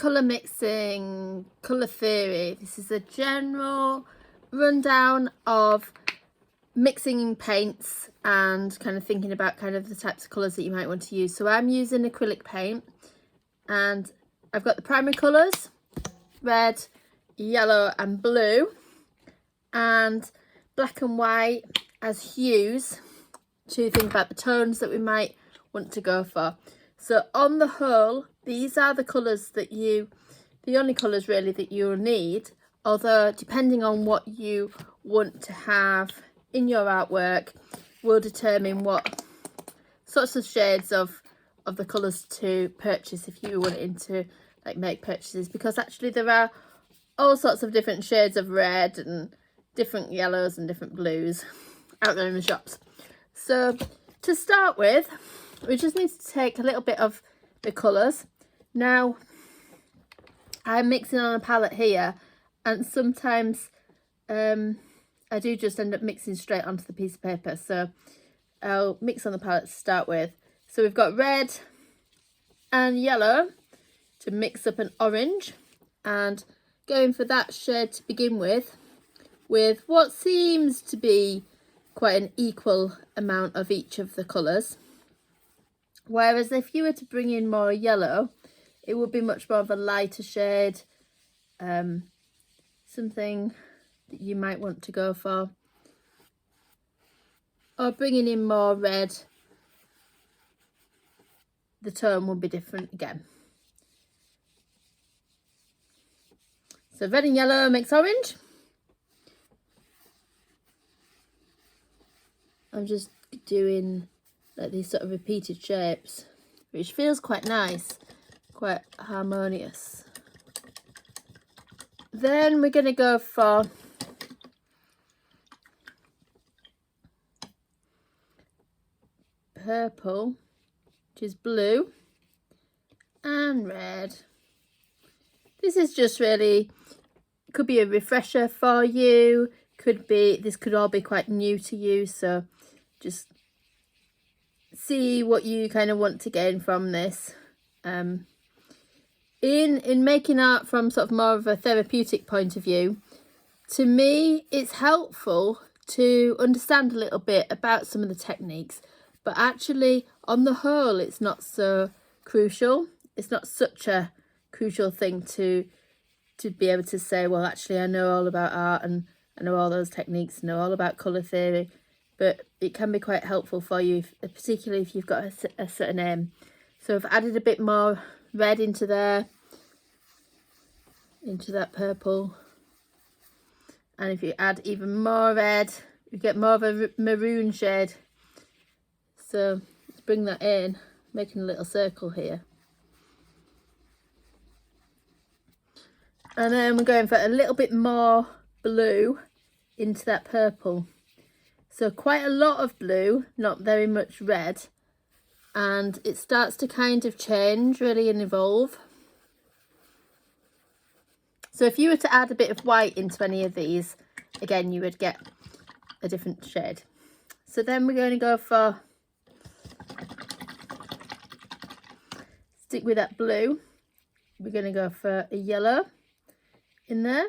colour mixing, colour theory. This is a general rundown of mixing paints and kind of thinking about kind of the types of colours that you might want to use. So I'm using acrylic paint and I've got the primary colours, red, yellow and blue, and black and white as hues to think about the tones that we might want to go for. So on the whole, these are the colours that the only colours really that you'll need, although depending on what you want to have in your artwork will determine what sorts of shades of the colours to purchase if you want to like make purchases, because actually there are all sorts of different shades of red and different yellows and different blues out there in the shops. So to start with, we just need to take a little bit of the colours. Now I'm mixing on a palette here, and sometimes I do just end up mixing straight onto the piece of paper, so I'll mix on the palette to start with. So we've got red and yellow to mix up an orange, and going for that shade to begin with what seems to be quite an equal amount of each of the colours. Whereas if you were to bring in more yellow, it would be much more of a lighter shade, something that you might want to go for. Or bringing in more red, the tone will be different again. So red and yellow mix orange. I'm just doing like these sort of repeated shapes, which feels quite nice, quite harmonious. Then we're going to go for purple, which is blue, and red. This is just really, could be a refresher for you, this could all be quite new to you, so just see what you kind of want to gain from this. In making art from sort of more of a therapeutic point of view, to me it's helpful to understand a little bit about some of the techniques, but actually on the whole it's not so crucial. It's not such a crucial thing to be able to say, well, actually I know all about art and I know all those techniques, know all about colour theory, but it can be quite helpful for you, particularly if you've got a certain aim. So I've added a bit more red into there, into that purple, and if you add even more red, you get more of a maroon shade. So let's bring that in, making a little circle here. And then we're going for a little bit more blue into that purple. So quite a lot of blue, not very much red. And it starts to kind of change really and evolve. So if you were to add a bit of white into any of these, again, you would get a different shade. So then we're going to go for, stick with that blue. We're going to go for a yellow in there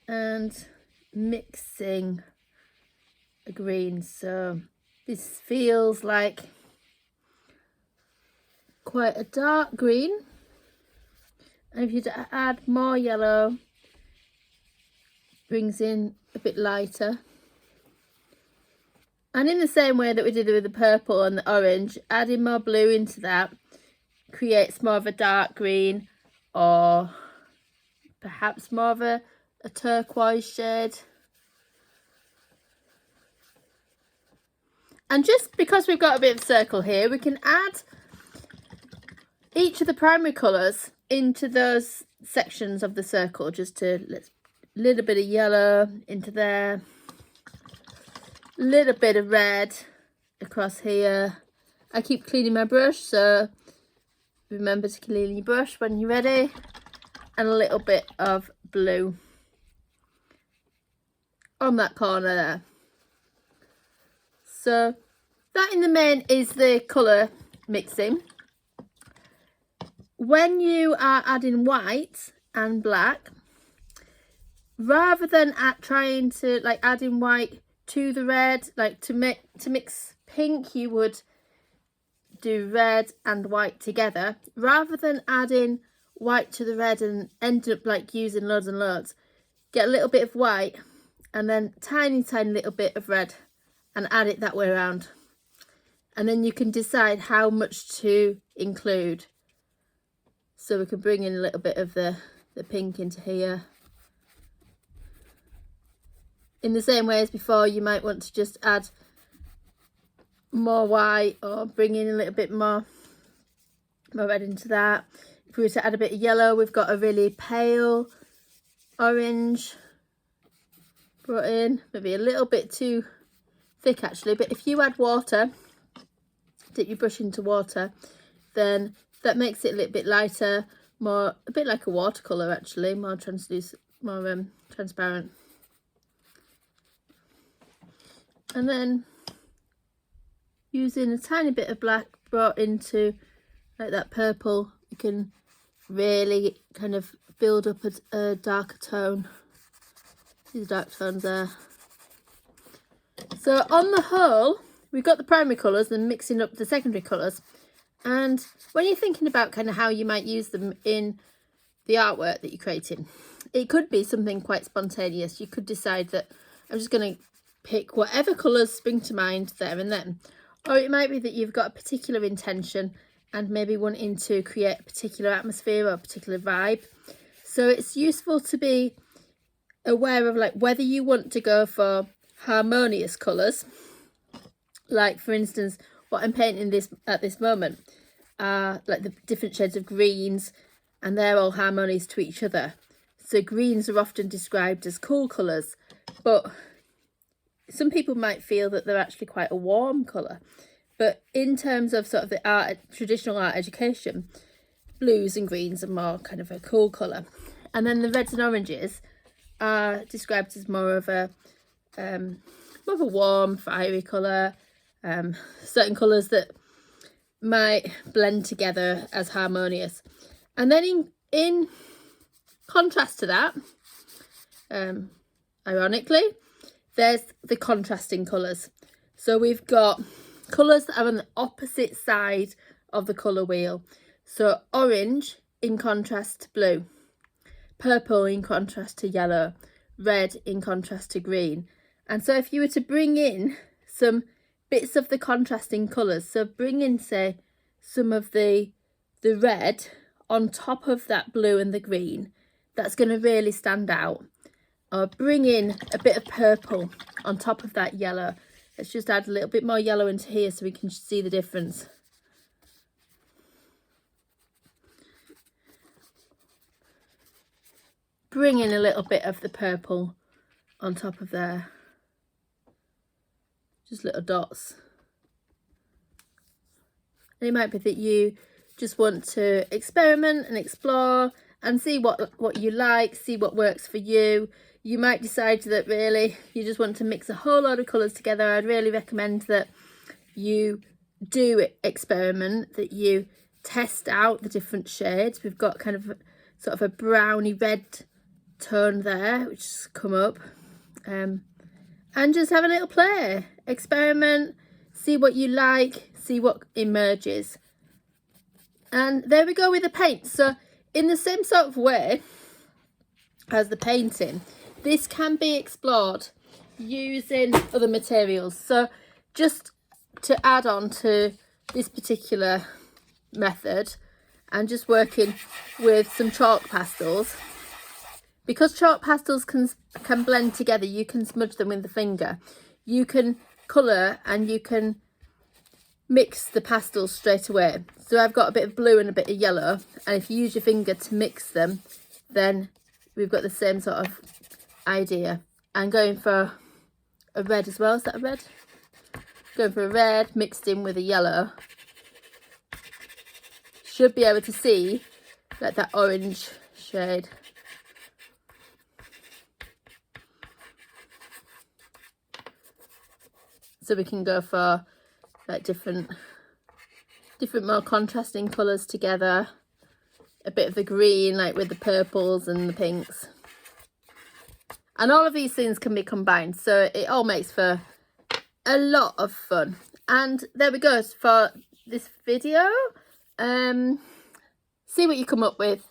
and mixing a green. So this feels like quite a dark green, and if you add more yellow, brings in a bit lighter. And in the same way that we did with the purple and the orange, adding more blue into that creates more of a dark green, or perhaps more of a turquoise shade. And just because we've got a bit of a circle here, we can add each of the primary colours into those sections of the circle. Just to, let's, a little bit of yellow into there, a little bit of red across here. I keep cleaning my brush, so remember to clean your brush when you're ready. And a little bit of blue on that corner there. So that in the main is the colour mixing. when you are adding white and black, rather than trying to like adding white to the red, like to mix pink, you would do red and white together. Rather than adding white to the red and end up like using loads and loads, get a little bit of white and then tiny little bit of red and add it that way around, and then you can decide how much to include. So we can bring in a little bit of the pink into here. In the same way as before, you might want to just add more white or bring in a little bit more red into that. If we were to add a bit of yellow, we've got a really pale orange brought in, maybe a little bit too thick actually, but if you add water, dip your brush into water, then that makes it a little bit lighter, a bit like a watercolour actually, more translucent, more transparent. And then using a tiny bit of black brought into like that purple, you can really kind of build up a darker tone. These dark tones there. So on the whole, we've got the primary colours and mixing up the secondary colours. And when you're thinking about kind of how you might use them in the artwork that you're creating, it could be something quite spontaneous. You could decide that I'm just going to pick whatever colours spring to mind there and then. Or it might be that you've got a particular intention and maybe wanting to create a particular atmosphere or a particular vibe. So it's useful to be aware of like whether you want to go for harmonious colours. Like for instance, what I'm painting at this moment are like the different shades of greens, and they're all harmonious to each other. So greens are often described as cool colours, but some people might feel that they're actually quite a warm colour. But in terms of sort of the traditional art education, blues and greens are more kind of a cool colour. And then the reds and oranges are described as more of a warm, fiery colour. Certain colours that might blend together as harmonious. And then in contrast to that, ironically, there's the contrasting colours. So we've got colours that are on the opposite side of the colour wheel. So orange in contrast to blue, purple in contrast to yellow, red in contrast to green. And so if you were to bring in some bits of the contrasting colours, so bring in say some of the red on top of that blue and the green, that's going to really stand out. Or bring in a bit of purple on top of that yellow. Let's just add a little bit more yellow into here so we can see the difference. Bring in a little bit of the purple on top of there. Just little dots. And it might be that you just want to experiment and explore and see what you like, see what works for you. You might decide that really you just want to mix a whole lot of colours together. I'd really recommend that you do experiment, that you test out the different shades. We've got kind of sort of a browny red tone there, which has come up. And just have a little play, experiment, see what you like, see what emerges. And there we go with the paint. So in the same sort of way as the painting, this can be explored using other materials. So just to add on to this particular method, and just working with some chalk pastels. Because chalk pastels can blend together, you can smudge them with the finger. You can colour and you can mix the pastels straight away. So I've got a bit of blue and a bit of yellow, and if you use your finger to mix them, then we've got the same sort of idea. And going for a red as well. Is that a red? Going for a red mixed in with a yellow. Should be able to see like that orange shade. So we can go for like different more contrasting colours together. a bit of the green, like with the purples and the pinks. And all of these things can be combined, so it all makes for a lot of fun. And there we go for this video. See what you come up with.